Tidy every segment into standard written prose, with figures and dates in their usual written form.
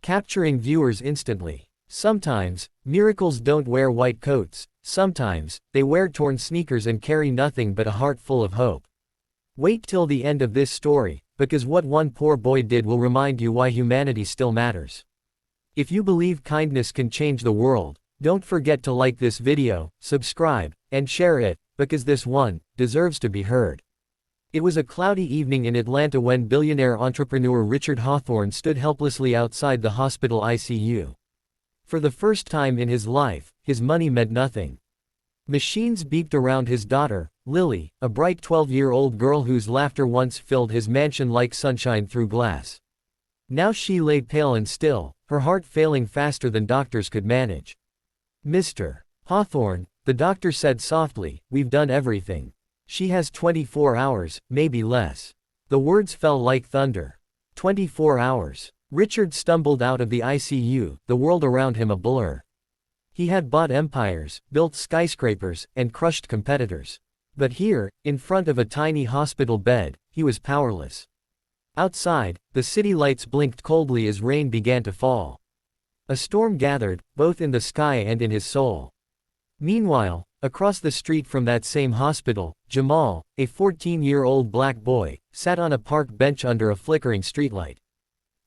capturing viewers instantly. Sometimes, miracles don't wear white coats. Sometimes, they wear torn sneakers and carry nothing but a heart full of hope. Wait till the end of this story, because what one poor boy did will remind you why humanity still matters. If you believe kindness can change the world, don't forget to like this video, subscribe, and share it, because this one deserves to be heard. It was a cloudy evening in Atlanta when billionaire entrepreneur Richard Hawthorne stood helplessly outside the hospital ICU. For the first time in his life, his money meant nothing. Machines beeped around his daughter, Lily, a bright 12-year-old girl whose laughter once filled his mansion like sunshine through glass. Now she lay pale and still, her heart failing faster than doctors could manage. "Mr. Hawthorne," the doctor said softly, "we've done everything. She has 24 hours, maybe less." The words fell like thunder. 24 hours. Richard stumbled out of the ICU, the world around him a blur. He had bought empires, built skyscrapers, and crushed competitors. But here, in front of a tiny hospital bed, he was powerless. Outside, the city lights blinked coldly as rain began to fall. A storm gathered, both in the sky and in his soul. Meanwhile, across the street from that same hospital, Jamal, a 14-year-old black boy, sat on a park bench under a flickering streetlight.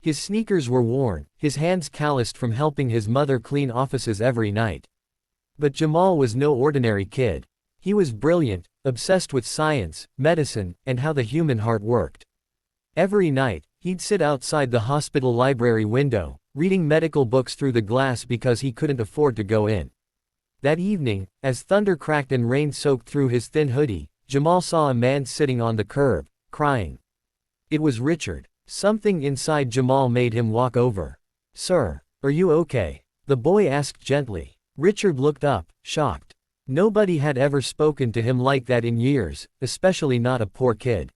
His sneakers were worn, his hands calloused from helping his mother clean offices every night. But Jamal was no ordinary kid. He was brilliant, obsessed with science, medicine, and how the human heart worked. Every night, he'd sit outside the hospital library window, reading medical books through the glass because he couldn't afford to go in. That evening, as thunder cracked and rain soaked through his thin hoodie, Jamal saw a man sitting on the curb, crying. It was Richard. Something inside Jamal made him walk over. "Sir, are you okay?" the boy asked gently. Richard looked up, shocked. Nobody had ever spoken to him like that in years, especially not a poor kid.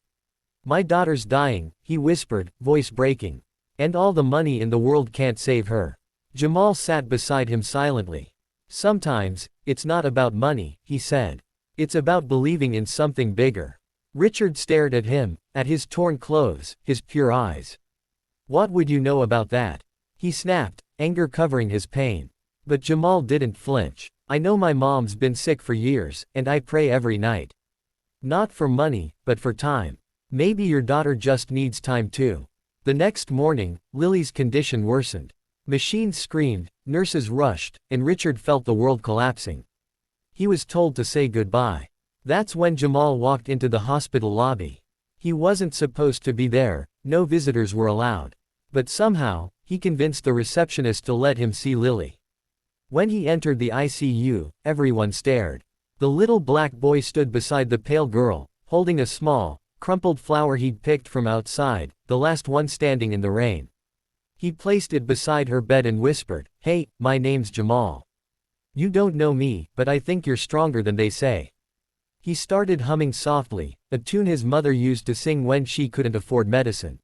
"My daughter's dying," he whispered, voice breaking. "And all the money in the world can't save her." Jamal sat beside him silently. "Sometimes, it's not about money," he said. "It's about believing in something bigger." Richard stared at him, at his torn clothes, his pure eyes. "What would you know about that?" he snapped, anger covering his pain. But Jamal didn't flinch. "I know my mom's been sick for years, and I pray every night. Not for money, but for time. Maybe your daughter just needs time too." The next morning, Lily's condition worsened. Machines screamed, nurses rushed, and Richard felt the world collapsing. He was told to say goodbye. That's when Jamal walked into the hospital lobby. He wasn't supposed to be there, no visitors were allowed. But somehow, he convinced the receptionist to let him see Lily. When he entered the ICU, everyone stared. The little black boy stood beside the pale girl, holding a small, crumpled flower he'd picked from outside, the last one standing in the rain. He placed it beside her bed and whispered, "Hey, my name's Jamal. You don't know me, but I think you're stronger than they say." He started humming softly, a tune his mother used to sing when she couldn't afford medicine.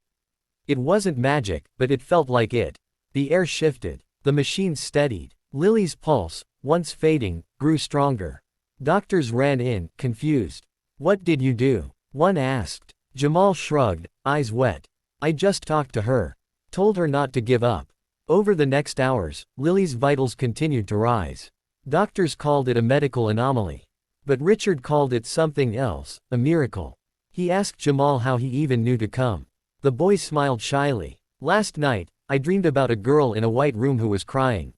It wasn't magic, but it felt like it. The air shifted. The machines steadied. Lily's pulse, once fading, grew stronger. Doctors ran in, confused. "What did you do?" one asked. Jamal shrugged, eyes wet. "I just talked to her. Told her not to give up." Over the next hours, Lily's vitals continued to rise. Doctors called it a medical anomaly. But Richard called it something else, a miracle. He asked Jamal how he even knew to come. The boy smiled shyly. "Last night, I dreamed about a girl in a white room who was crying.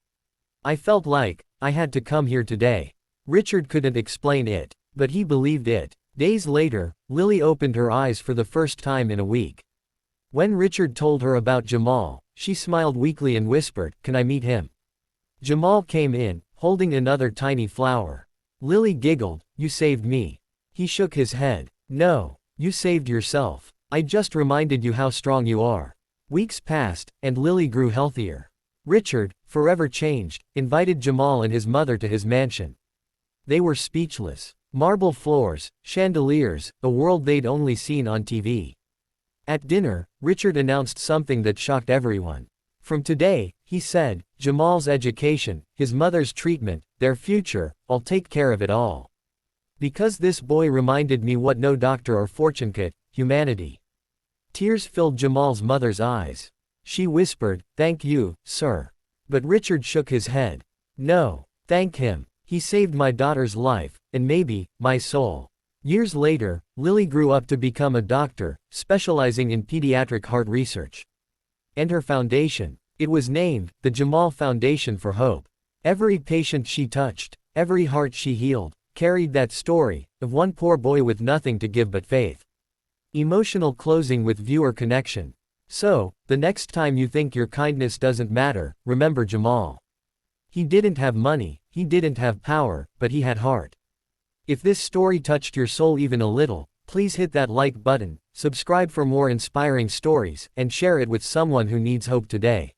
I felt like I had to come here today." Richard couldn't explain it, but he believed it. Days later, Lily opened her eyes for the first time in a week. When Richard told her about Jamal, she smiled weakly and whispered, "Can I meet him?" Jamal came in, holding another tiny flower. Lily giggled, "You saved me." He shook his head. "No, you saved yourself. I just reminded you how strong you are." Weeks passed, and Lily grew healthier. Richard, forever changed, invited Jamal and his mother to his mansion. They were speechless. Marble floors, chandeliers, a world they'd only seen on TV. At dinner, Richard announced something that shocked everyone. "From today," he said, "Jamal's education, his mother's treatment, their future, I'll take care of it all. Because this boy reminded me what no doctor or fortune could, humanity." Tears filled Jamal's mother's eyes. She whispered, "Thank you, sir." But Richard shook his head. "No. Thank him. He saved my daughter's life, and maybe, my soul." Years later, Lily grew up to become a doctor, specializing in pediatric heart research. And her foundation? It was named, the Jamal Foundation for Hope. Every patient she touched, every heart she healed, carried that story, of one poor boy with nothing to give but faith. Emotional closing with viewer connection. So, the next time you think your kindness doesn't matter, remember Jamal. He didn't have money, he didn't have power, but he had heart. If this story touched your soul even a little, please hit that like button, subscribe for more inspiring stories, and share it with someone who needs hope today.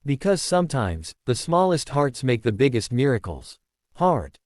Because sometimes, the smallest hearts make the biggest miracles. Heart.